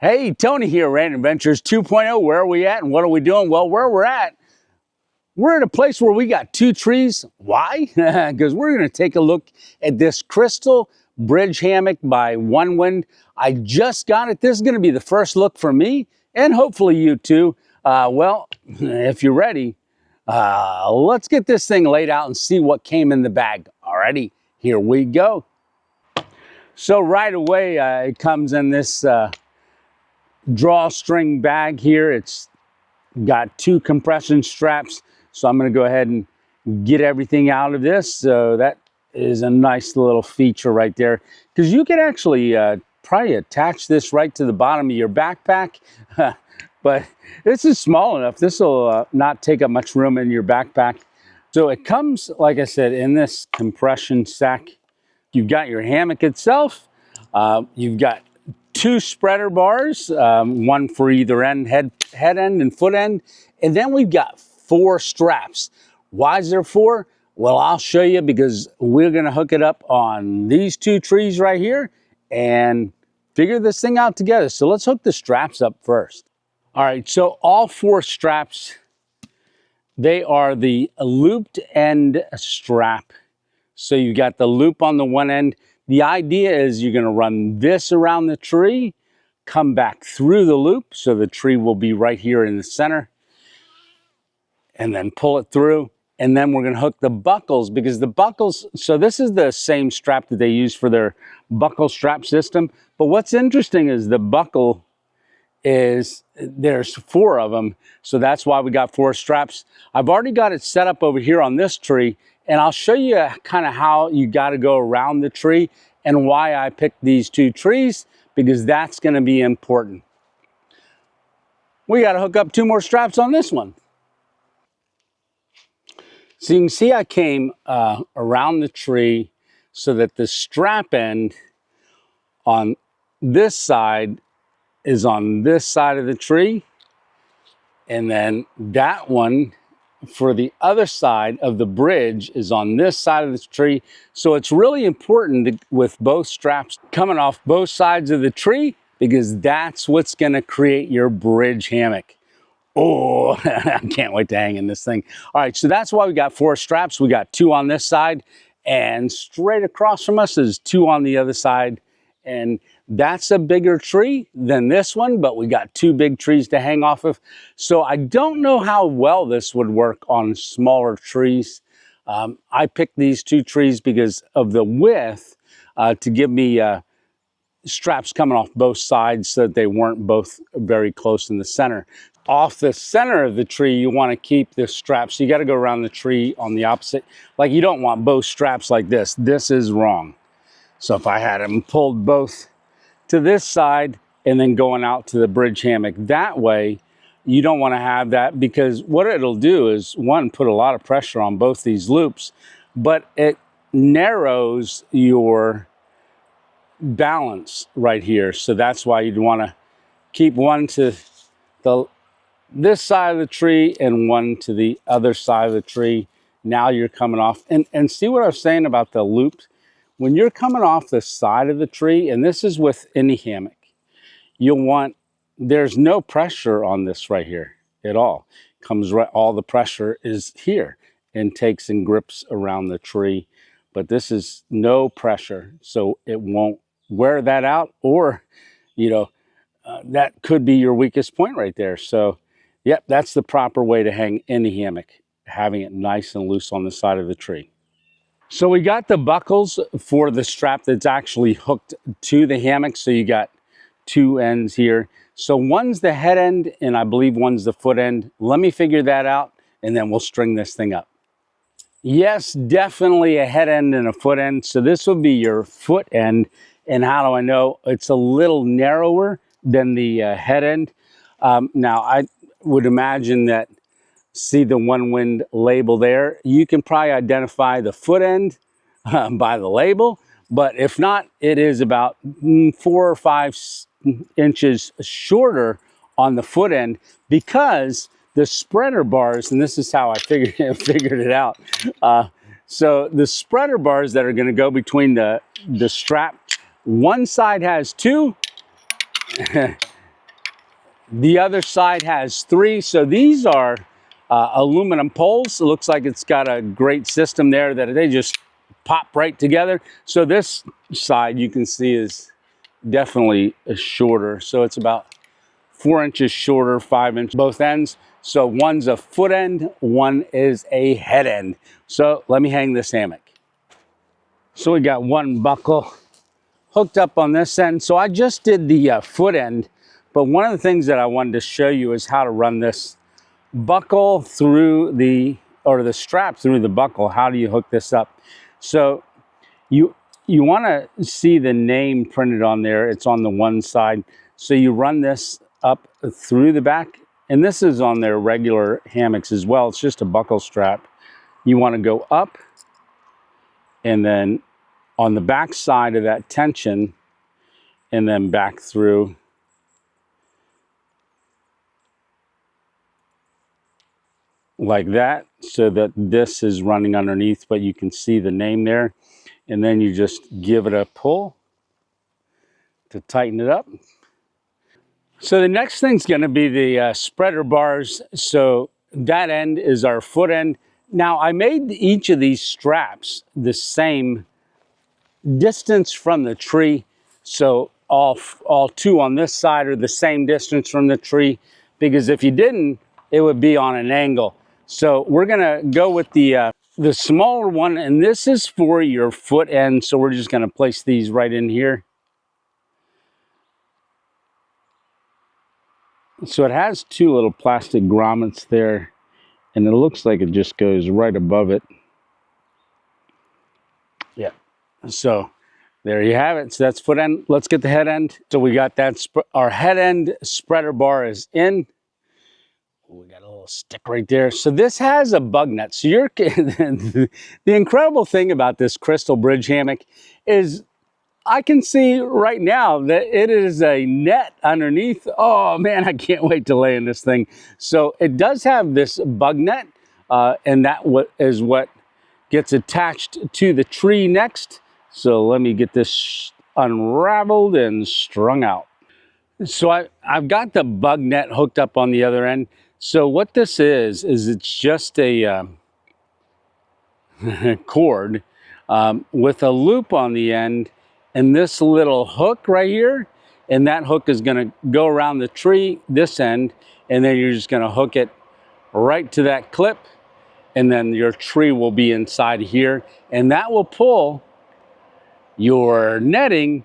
Hey, Tony here, Random Adventures 2.0. Where are we at and what are we doing? Well, where we're at, we're at a place where we got two trees. Why? Because we're going to take a look at this Crystal Bridge Hammock by Onewind. I just got it. This is going to be the first look for me and hopefully you too. Well, if you're ready, let's get this thing laid out and see what came in the bag. Alrighty, here we go. So right away, it comes in this drawstring bag here. It's got two compression straps, so I'm going to go ahead and get everything out of this. So that is a nice little feature right there, because you can actually probably attach this right to the bottom of your backpack. But this is small enough, this will not take up much room in your backpack. So it comes, like I said, in this compression sack. You've got your hammock itself. You've got two spreader bars, one for either end, head end and foot end. And then we've got four straps. Why is there four? Well, I'll show you, because we're gonna hook it up on these two trees right here and figure this thing out together. So let's hook the straps up first. All right, so all four straps, they are the looped end strap. So you've got the loop on the one end. The idea is you're gonna run this around the tree, come back through the loop, so the tree will be right here in the center, and then pull it through. And then we're gonna hook the buckles, because the buckles, so this is the same strap that they use for their buckle strap system. But what's interesting is the buckle is, there's four of them. So that's why we got four straps. I've already got it set up over here on this tree, and I'll show you kind of how you got to go around the tree and why I picked these two trees, because that's going to be important. We got to hook up two more straps on this one. So you can see I came around the tree so that the strap end on this side is on this side of the tree, and then that one for the other side of the bridge is on this side of the tree. So it's really important with both straps coming off both sides of the tree, because that's what's going to create your bridge hammock. Oh, I can't wait to hang in this thing. All right, so that's why we got four straps. We got two on this side, and straight across from us is two on the other side. And that's a bigger tree than this one, but we got two big trees to hang off of. So I don't know how well this would work on smaller trees. I picked these two trees because of the width, to give me straps coming off both sides so that they weren't both very close in the center. Off the center of the tree, you want to keep the straps. So you got to go around the tree on the opposite. Like, you don't want both straps like this. This is wrong. So if I had them pulled both to this side and then going out to the bridge hammock that way, you don't want to have that, because what it'll do is, one, put a lot of pressure on both these loops, but it narrows your balance right here. So that's why you'd want to keep one to this side of the tree and one to the other side of the tree. Now you're coming off, and see what I was saying about the loops? When you're coming off the side of the tree, and this is with any hammock, you'll want, there's no pressure on this right here at all. Comes right, all the pressure is here and takes and grips around the tree. But this is no pressure, so it won't wear that out, or, you know, that could be your weakest point right there. So, yep, that's the proper way to hang any hammock, having it nice and loose on the side of the tree. So we got the buckles for the strap that's actually hooked to the hammock. So you got two ends here. So one's the head end, and I believe one's the foot end. Let me figure that out, and then we'll string this thing up. Yes, definitely a head end and a foot end. So this will be your foot end. And how do I know? It's a little narrower than the head end. Now, I would imagine that, see the Onewind label there, you can probably identify the foot end by the label, but if not, it is about 4 or 5 inches shorter on the foot end, because the spreader bars, and this is how I figured it out. So the spreader bars that are going to go between the strap, one side has two The other side has 3. So these are aluminum poles. It looks like it's got a great system there that they just pop right together. So this side you can see is definitely shorter. So it's about 4 inches shorter, 5 inches both ends. So one's a foot end, one is a head end. So let me hang this hammock. So we got one buckle hooked up on this end. So I just did the foot end, but one of the things that I wanted to show you is how to run this buckle through or the strap through the buckle. How do you hook this up? So you want to see the name printed on there. It's on the one side. So you run this up through the back, and this is on their regular hammocks as well. It's just a buckle strap. You want to go up, and then on the back side of that tension, and then back through. Like that, so that this is running underneath, but you can see the name there. And then you just give it a pull to tighten it up. So the next thing's going to be the spreader bars. So that end is our foot end. Now I made each of these straps the same distance from the tree. So all 2 on this side are the same distance from the tree, because if you didn't, it would be on an angle. So we're gonna go with the smaller one, and this is for your foot end. So we're just gonna place these right in here. So it has 2 little plastic grommets there, and it looks like it just goes right above it. Yeah. So there you have it. So that's foot end. Let's get the head end. So we got that. Our head end spreader bar is in. We got a little stick right there. So this has a bug net. So the incredible thing about this Crystal Bridge hammock is I can see right now that it is a net underneath. Oh man, I can't wait to lay in this thing. So it does have this bug net, and that is what gets attached to the tree next. So let me get this unraveled and strung out. So I've got the bug net hooked up on the other end. So what this is it's just a cord with a loop on the end, and this little hook right here, and that hook is going to go around the tree this end, and then you're just going to hook it right to that clip, and then your tree will be inside here, and that will pull your netting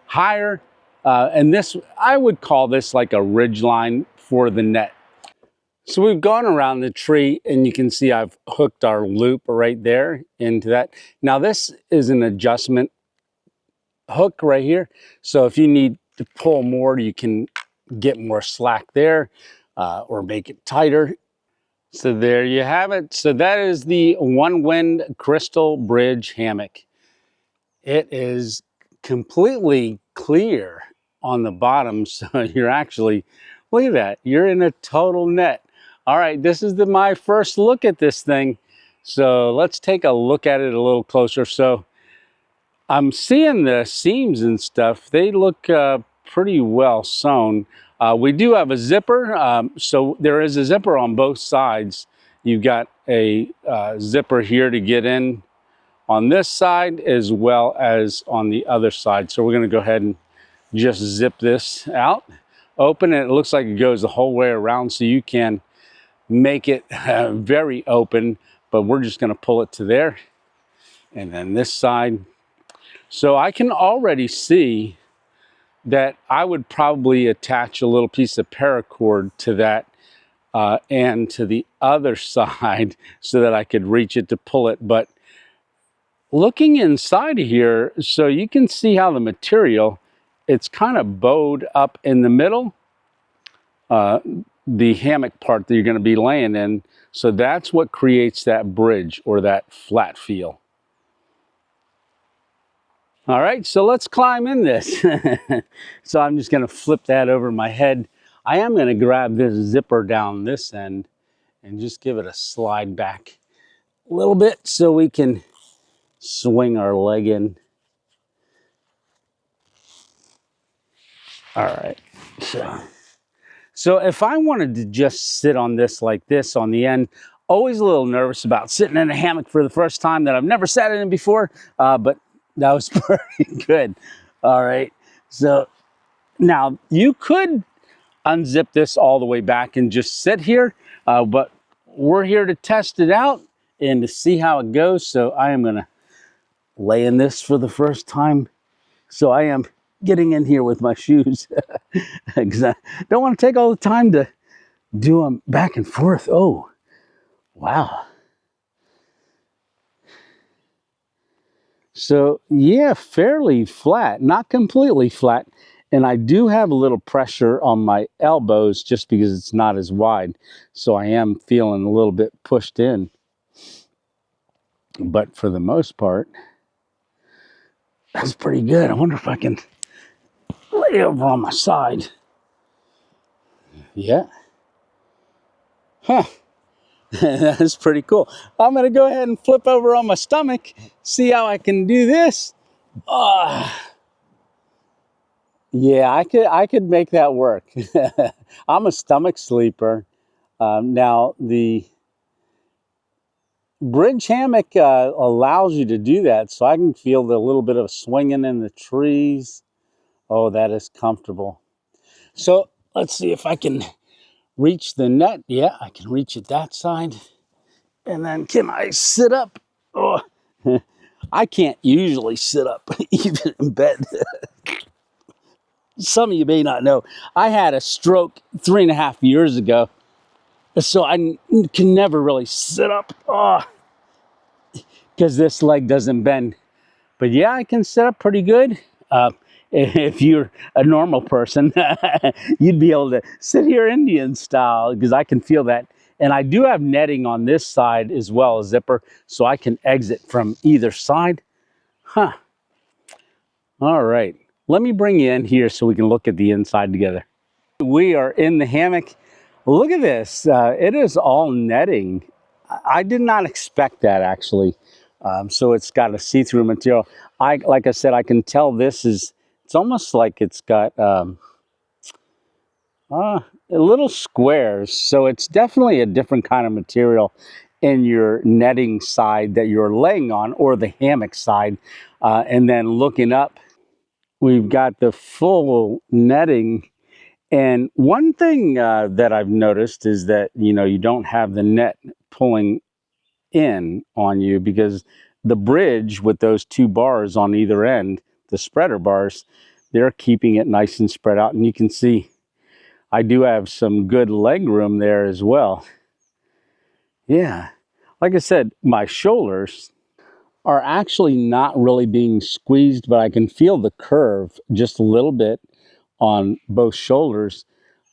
higher. And this, I would call this like a ridge line for the net. So we've gone around the tree, and you can see I've hooked our loop right there into that. Now this is an adjustment hook right here. So if you need to pull more, you can get more slack there, or make it tighter. So there you have it. So that is the Onewind Crystal Bridge Hammock. It is completely clear on the bottom, so you're actually, look at that, you're in a total net. All right, this is my first look at this thing. So let's take a look at it a little closer. So I'm seeing the seams and stuff. They look pretty well sewn. We do have a zipper. So there is a zipper on both sides. You've got a zipper here to get in on this side as well as on the other side. So we're going to go ahead and just zip this out, open it. It looks like it goes the whole way around, so you can make it very open, but we're just going to pull it to there. And then this side. So I can already see that I would probably attach a little piece of paracord to that and to the other side so that I could reach it to pull it. But looking inside of here, so you can see how the material, it's kind of bowed up in the middle, the hammock part that you're going to be laying in. So that's what creates that bridge or that flat feel. All right, so let's climb in this. So I'm just going to flip that over my head. I am going to grab this zipper down this end and just give it a slide back a little bit so we can swing our leg in. All right, so So if I wanted to just sit on this like this on the end, always a little nervous about sitting in a hammock for the first time that I've never sat in before, but that was pretty good. All right. So now you could unzip this all the way back and just sit here, but we're here to test it out and to see how it goes. So I am going to lay in this for the first time. So I am getting in here with my shoes because I don't want to take all the time to do them back and forth. Oh, wow. So yeah, fairly flat, not completely flat. And I do have a little pressure on my elbows just because it's not as wide. So I am feeling a little bit pushed in. But for the most part, that's pretty good. I wonder if I can lay over on my side. Yeah. Huh. That's pretty cool. I'm going to go ahead and flip over on my stomach, see how I can do this. Yeah, I could make that work. I'm a stomach sleeper. Now, the bridge hammock allows you to do that, so I can feel the little bit of swinging in the trees. Oh, that is comfortable. So let's see if I can reach the net. Yeah, I can reach it that side. And then can I sit up? Oh, I can't usually sit up even in bed. Some of you may not know, I had a stroke 3.5 years ago. So I can never really sit up because this leg doesn't bend. But yeah, I can sit up pretty good. If you're a normal person, you'd be able to sit here Indian style because I can feel that. And I do have netting on this side as well, a zipper, so I can exit from either side. Huh. All right. Let me bring you in here so we can look at the inside together. We are in the hammock. Look at this. It is all netting. I did not expect that, actually. So it's got a see-through material. Like I said, I can tell this is, it's almost like it's got little squares. So it's definitely a different kind of material in your netting side that you're laying on, or the hammock side. And then looking up, we've got the full netting. And one thing that I've noticed is that, you don't have the net pulling in on you, because the bridge with those two bars on either end, the spreader bars, they're keeping it nice and spread out. And you can see I do have some good leg room there as well. Yeah. Like I said, my shoulders are actually not really being squeezed, but I can feel the curve just a little bit on both shoulders.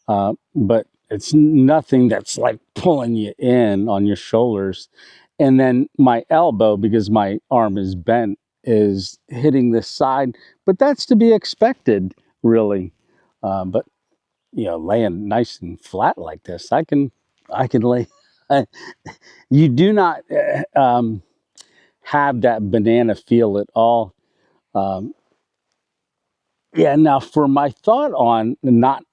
But it's nothing that's like pulling you in on your shoulders. And then my elbow, because my arm is bent, is hitting this side, but that's to be expected, really. But laying nice and flat like this, I can lay. You do not have that banana feel at all. Yeah. Now, for my thought on not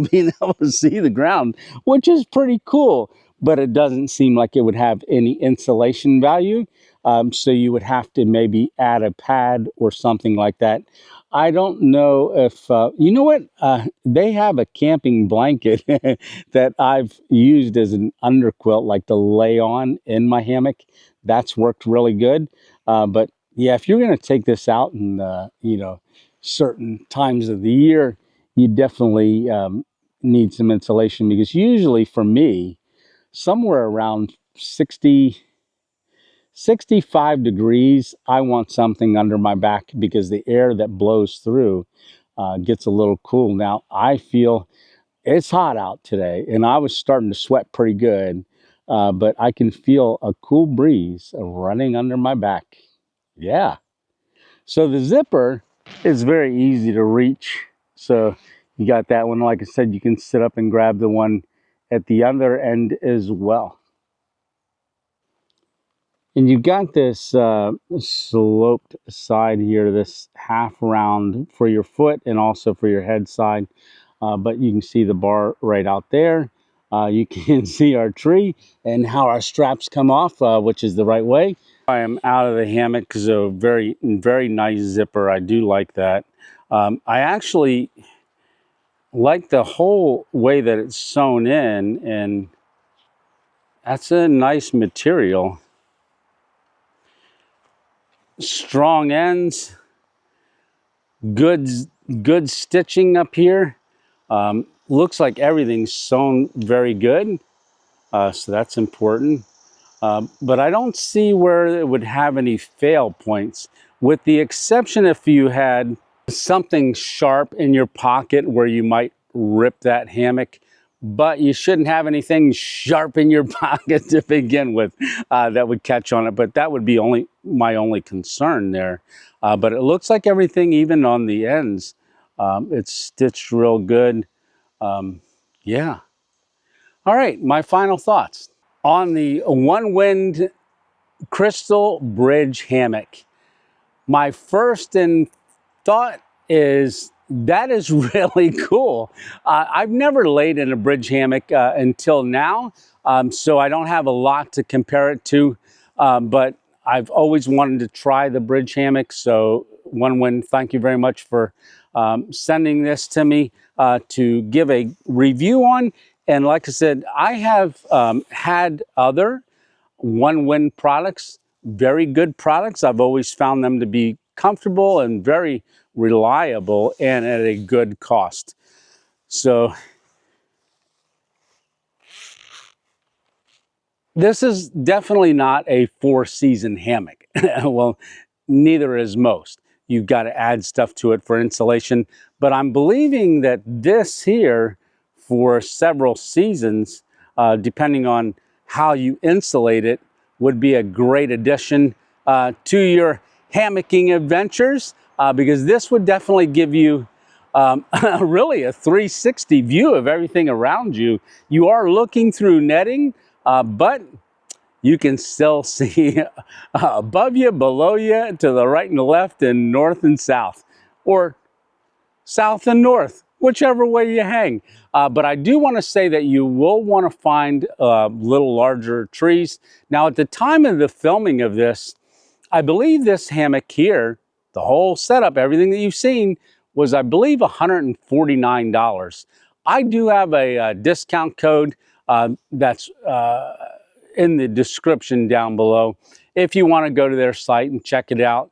being able to see the ground, which is pretty cool, but it doesn't seem like it would have any insulation value. So you would have to maybe add a pad or something like that. I don't know if, you know what, they have a camping blanket that I've used as an underquilt, like to lay on in my hammock. That's worked really good. But yeah, if you're going to take this out in, certain times of the year, you definitely need some insulation, because usually for me, somewhere around 65 degrees, I want something under my back, because the air that blows through gets a little cool. Now, I feel it's hot out today, and I was starting to sweat pretty good, but I can feel a cool breeze running under my back. Yeah. So the zipper is very easy to reach. So you got that one. Like I said, you can sit up and grab the one at the other end as well. And you got this sloped side here, this half round for your foot and also for your head side. but you can see the bar right out there. You can see our tree and how our straps come off, which is the right way. I am out of the hammock because of a very, very nice zipper. I do like that. I actually like the whole way that it's sewn in, and that's a nice material. Strong ends, good stitching up here. Looks like everything's sewn very good, so that's important. But I don't see where it would have any fail points, with the exception if you had something sharp in your pocket where you might rip that hammock, but you shouldn't have anything sharp in your pocket to begin with that would catch on it. But that would be my only concern there. But it looks like everything, even on the ends, it's stitched real good. Yeah. All right, my final thoughts on the Onewind Crystal Bridge Hammock. My first thought is that is really cool. I've never laid in a bridge hammock until now, so I don't have a lot to compare it to, but I've always wanted to try the bridge hammock. So Onewind, thank you very much for sending this to me to give a review on. And like I said, I have had other Onewind products, very good products. I've always found them to be comfortable and very reliable and at a good cost. So this is definitely not a four-season hammock. Well, neither is most. You've got to add stuff to it for insulation, but I'm believing that this here for several seasons, depending on how you insulate it, would be a great addition to your hammocking adventures, because this would definitely give you really a 360 view of everything around you. You are looking through netting, but you can still see above you, below you, to the right and the left, and north and south, or south and north, whichever way you hang. But I do want to say that you will want to find little larger trees. Now, at the time of the filming of this, I believe this hammock here, the whole setup, everything that you've seen, was, I believe, $149. I do have a discount code that's in the description down below. If you want to go to their site and check it out,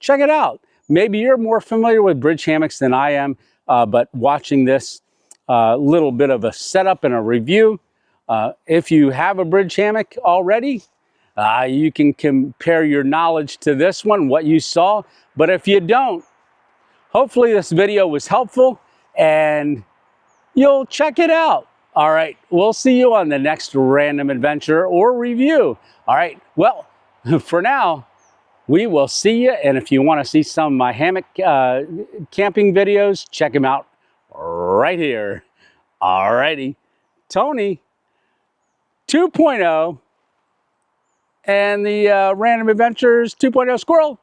check it out. Maybe you're more familiar with bridge hammocks than I am, but watching this little bit of a setup and a review, if you have a bridge hammock already, you can compare your knowledge to this one, what you saw. But if you don't, hopefully this video was helpful and you'll check it out. All right, we'll see you on the next random adventure or review. All right, well, for now, we will see you. And if you want to see some of my hammock camping videos, check them out right here. All righty, Tony 2.0 and the Random Adventures 2.0 Squirrel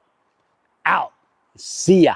out. See ya.